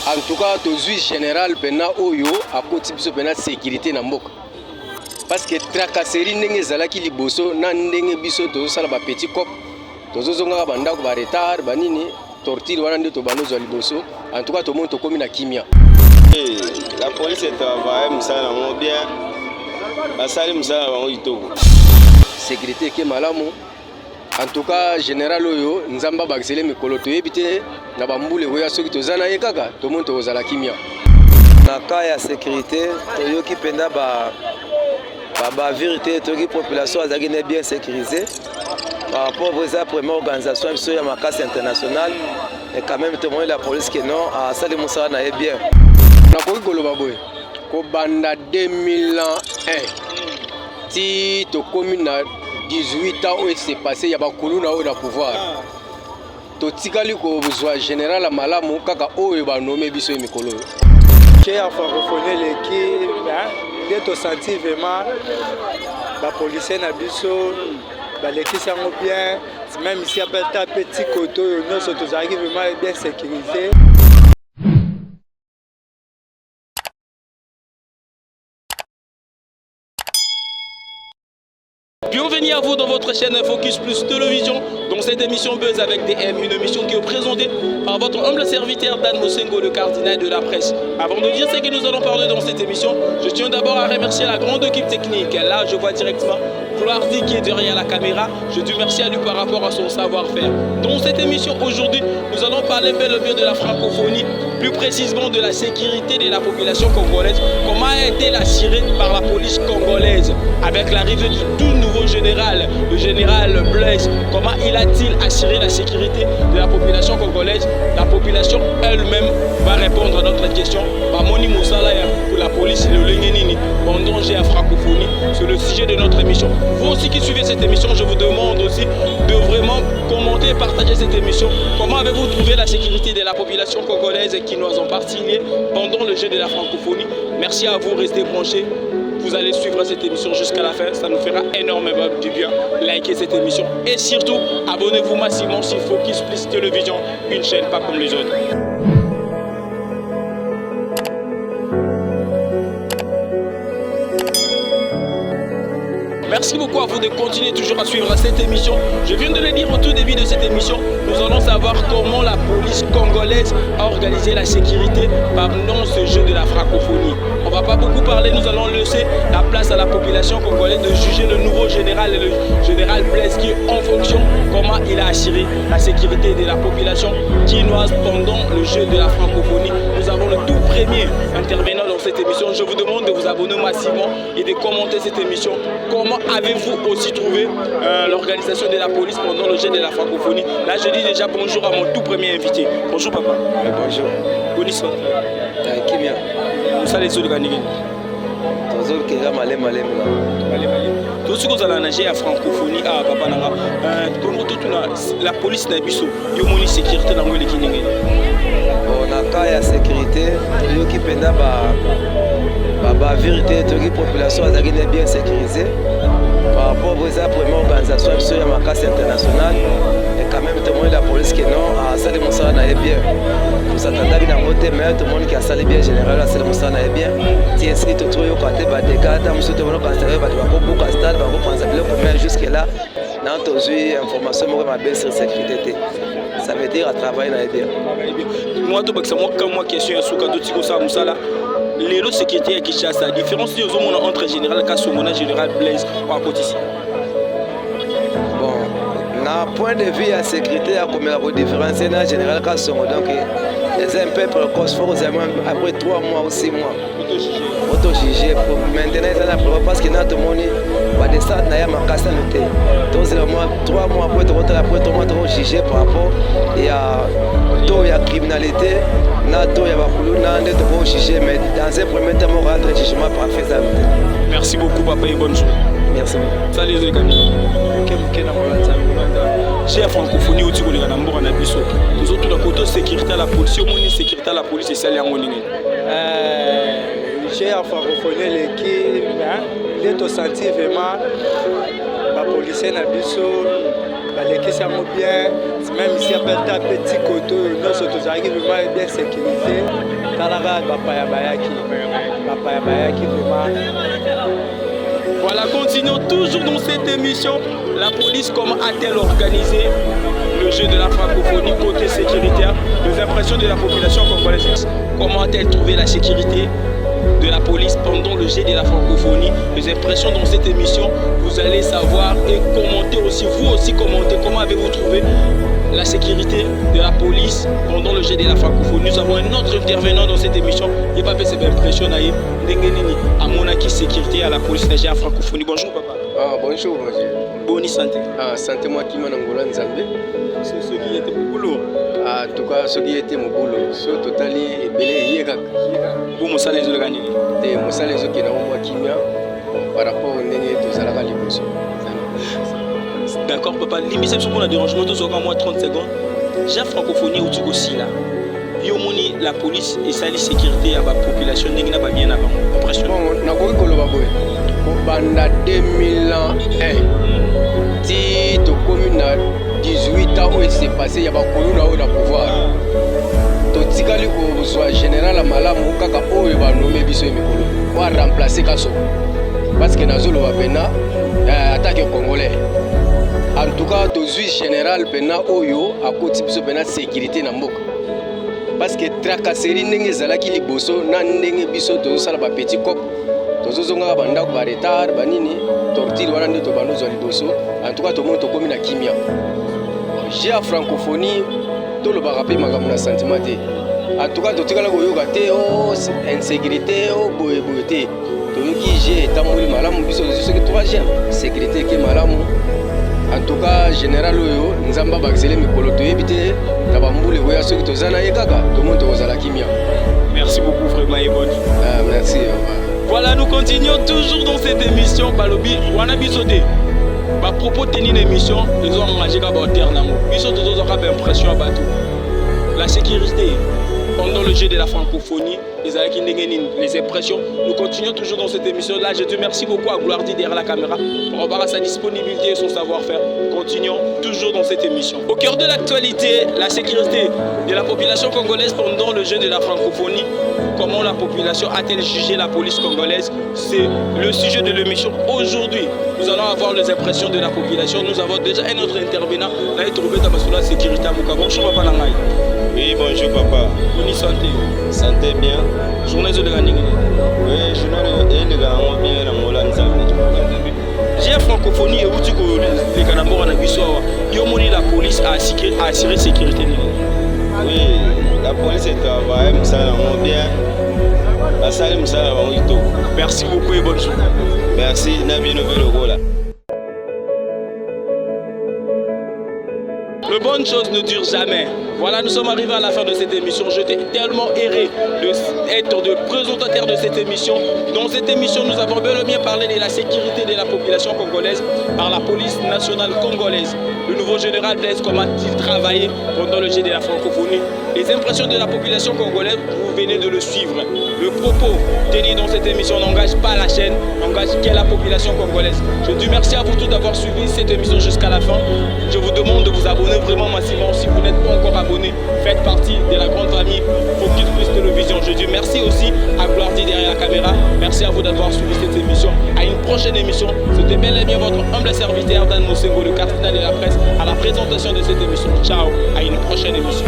En tout cas, le juge général pena oyo a contribué pena sécurité na mboka. Parce que tracasserie ndenge zalaki liboso na ndenge biso to sala ba petit cop. Tozo zonga banda ko ba retard banini torture wana ndio to banozo liboso. En tout cas, tout le monde komi na kimia. La police travaille musala mo bien. Basali musala bango itoko. Sécurité ke malamu. En tout cas, général oyo nzamba bakisele mikolo to yebite na bambule oya soki tozana ye kaka to monte ozala kimia. Na cas ya sécurité toyoki penda ba vérité toyoki population azaki ne bien sécurisée par rapport à la première organisation sur la casse internationale et quand même tout le monde la police qui non a sali musala na ye bien. Na koki koloba boye ko banda 2001 ti to commune 18 ans où s'est passé, il y a beaucoup de pouvoir. To tikali ko buzwa général à malamu kaka oyo ba nommé biso mikolo. Chez a francophonie l'équipe d'être senti vraiment ba policier na biso ba l'équipe sango bien même ici appelle ta petit coteau nous sommes tous arrivés vraiment bien sécurisés. Bienvenue à vous dans votre chaîne Focus Plus Télévision, dans cette émission Buzz avec DM, une émission qui est présentée par votre humble serviteur Dan Mosengo, le cardinal de la presse. Avant de dire ce que nous allons parler dans cette émission, je tiens d'abord à remercier la grande équipe technique. Là, je vois directement Gloire-Di qui est derrière la caméra. Je dis merci à lui par rapport à son savoir-faire. Dans cette émission aujourd'hui, nous allons parler bel et bien de la francophonie, plus précisément de la sécurité de la population congolaise, comment a été assurée par la police congolaise avec l'arrivée du tout nouveau général, le général Blaise. Comment a-t-il assuré la sécurité de la population congolaise? La population elle-même va répondre à notre question. Moni Moussala pour la police et le Lengenini en danger à francophonie, c'est le sujet de notre émission. Vous aussi qui suivez cette émission, je vous demande aussi de vraiment commenter et partager cette émission. Comment avez-vous trouvé la sécurité de la population congolaise qui nous ont participé pendant le jeu de la francophonie? Merci à vous, restez branchés. Vous allez suivre cette émission jusqu'à la fin, ça nous fera énormément du bien. Likez cette émission et surtout, abonnez-vous massivement sur Focus Plus Télévision, une chaîne pas comme les autres. Merci beaucoup à vous de continuer toujours à suivre cette émission. Je viens de le dire au tout début de cette émission, nous allons savoir comment la police congolaise a organisé la sécurité pendant ce jeu de la francophonie. On ne va pas beaucoup parler, nous allons laisser la place à la population congolaise de juger le nouveau général et le général Blaise qui en fonction comment il a assuré la sécurité de la population quinoise pendant le jeu de la francophonie. Nous avons le tout premier intervenant dans cette émission. Je vous demande de vous abonner massivement et de commenter cette émission. Comment avez-vous aussi trouvé l'organisation de la police pendant le jeu de la francophonie? Là, je dis déjà bonjour à mon tout premier invité. Bonjour papa. Bonjour. Bonjour. Kimia. Vous allez sur le Ganigin. Tozo kega malem. Tout ce que vous allez nager à francophonie, à papa nanga. Comment tout la police n'a biso. Yo moni sécurité dans le Kiningin. On a cas ya sécurité, yo qui penda ba vérité, toute population azaki bien sécurisée par rapport à la première organisation sur la casse internationale et quand même tout le monde la police qui non a sali musala na bien. Nous attendons dans côté mais tout le monde qui a sali bien général a sali musala na bien. Si inscrit tout yo côté ba dégâts tam sur tout le monde constater ba ko buka stade ba ko penser bien mais jusque là dans toujours information mo ma baisse sécurité. Ça veut dire à travailler na bien. Moi tout bakisa moi quand moi question sur ka dotiko sa musala les lots sécurité qui chasse la différence entre général Kassomona et général Blaise à côté ici. Bon, na point de vue à sécurité à comme la différence na général Kassomona donc les un peu précoce faut après 3 mois ou 6 mois auto-jugé pour maintenant ils ont la parce que na tout le monde va descendre na ya makasa noté donc c'est le mois 3 mois après 3 mois jugé par rapport et à taux ya criminalité na taux ya bakulu na ndé to jugé mais dans un premier temps on rendre jugement par faisabilité. Merci beaucoup papa et bonne journée. Merci beaucoup. Salut les amis. J'ai la francophonie au Tigolo na mboka na biso. Tous autres la côté sécurité à la police, au moni sécurité à la police et ça les angoningi. J'ai la francophonie l'équipe d'être senti vraiment la police na biso balekisi yango bien, même ici appelle ta petit coteau, nous sommes vraiment bien sécurisé. Talaka bapaya bayaki vraiment. Voilà, continuons toujours dans cette émission. La police, comment a-t-elle organisé le jeu de la francophonie côté sécuritaire? Les impressions de la population congolaise. Comment a-t-elle trouvé la sécurité de la police pendant le jeu de la francophonie? Les impressions dans cette émission, vous allez savoir et commenter aussi, vous aussi commenter. Comment avez-vous trouvé la sécurité de la police pendant le jeu de la francophonie? Nous avons un autre intervenant dans cette émission. Il va faire ses impressions à Monaki sécurité à la police de la francophonie. Bonjour papa. Ah, bonjour monsieur. Bonne santé. Ah, santé moi qui m'en angola nzambe. C'est ce qui était mon boulot. Ah, en tout cas, ce qui était mon boulot. Ce totali est belé yekak. Vous me salez le gagner. Des mo salé zo qui na moi qui mia par rapport au ndenge to salaka liboso. D'accord papa, l'émission pour le dérangement tout sera moins 30 secondes. J'ai francophonie ou tu aussi là. Yomoni la police et sa sécurité à la population n'est pas bien avant. Bon, na ko ko loba boy. Banda 2001. Si to commune na 18 ans où il s'est passé, il y a pas na au pouvoir. To tikali ko soit général malamu kaka oyo ba nommer biso mikolo. Wa remplacer kaso. Parce que nazolo ba pena attaque congolais. En tout cas, to zui général pena oyo akoti biso pena sécurité na mboka. Parce que tracasserie ndenge ezalaki liboso na ndenge biso tozosala ba petit cop tozozonga bandako ba retard banini torture wana nde tobandozwa liboso. En tout cas tomono tokomi na kimia. J'ai à francophonie tolobaka mpe makambo na sentiment te. En tout cas totikala koyoka te o insécurité o boye boye te toyoki je etamboli malamu biso soki 3e sécurité ke malamu. En tout cas, général oyo nzamba bakisele mikolo toyebi te na bambule oya soki tozana ye kaka tomonto kozala kimia. Merci beaucoup vraiment et bonne. Merci. Voilà, nous continuons toujours dans cette émission Balobi wana bisote. Ba propos tenir l'émission, ils ont engagé ka ba terre nango. Biso tozo ka ba impression bateau. La sécurité pendant le jeu de la francophonie, les impressions. Nous continuons toujours dans cette émission-là. Je te remercie beaucoup à Gloire derrière la caméra pour avoir sa disponibilité et son savoir-faire. Continuons toujours dans cette émission. Au cœur de l'actualité, la sécurité de la population congolaise pendant le jeu de la francophonie. Comment la population a-t-elle jugé la police congolaise? C'est le sujet de l'émission. Aujourd'hui, nous allons avoir les impressions de la population. Nous avons déjà un autre intervenant. Là, il trouve la sécurité à Mouka. Bonjour, papa Langaï. Oui, bonjour papa. Bonne santé. Santé bien. Journée de la nuit. Oui, journée de la nuit bien dans mon langue. J'ai francophonie et où tu connais les Kanambora na Bissoa. Yomoni la police a assuré sécurité. Oui, la police est travaillée, ça va bien. La salle ça va bien. Merci beaucoup et bonne journée. Merci, Nabi Nouvelle. De bonnes choses ne durent jamais. Voilà, nous sommes arrivés à la fin de cette émission. J'étais tellement erré d'être le présentateur de cette émission. Dans cette émission, nous avons bel et bien parlé de la sécurité de la population congolaise par la police nationale congolaise. Le nouveau général Blaise, comment a-t-il travaillé pendant le jeu de la francophonie? Les impressions de la population congolaise, vous venez de le suivre. Le propos tenu dans cette émission n'engage pas la chaîne, n'engage que la population congolaise. Je dis merci à vous tous d'avoir suivi cette émission jusqu'à la fin. Je vous demande de vous abonner vraiment massivement. Si vous n'êtes pas encore abonné, faites partie de la grande famille Focus Plus Télévision. Je dis merci aussi à Gloire derrière la caméra. Merci à vous d'avoir suivi cette émission. À une prochaine émission. C'était bel et bien votre humble serviteur Dan Mosengo, le cardinal de la presse, à la présentation de cette émission. Ciao, à une prochaine émission.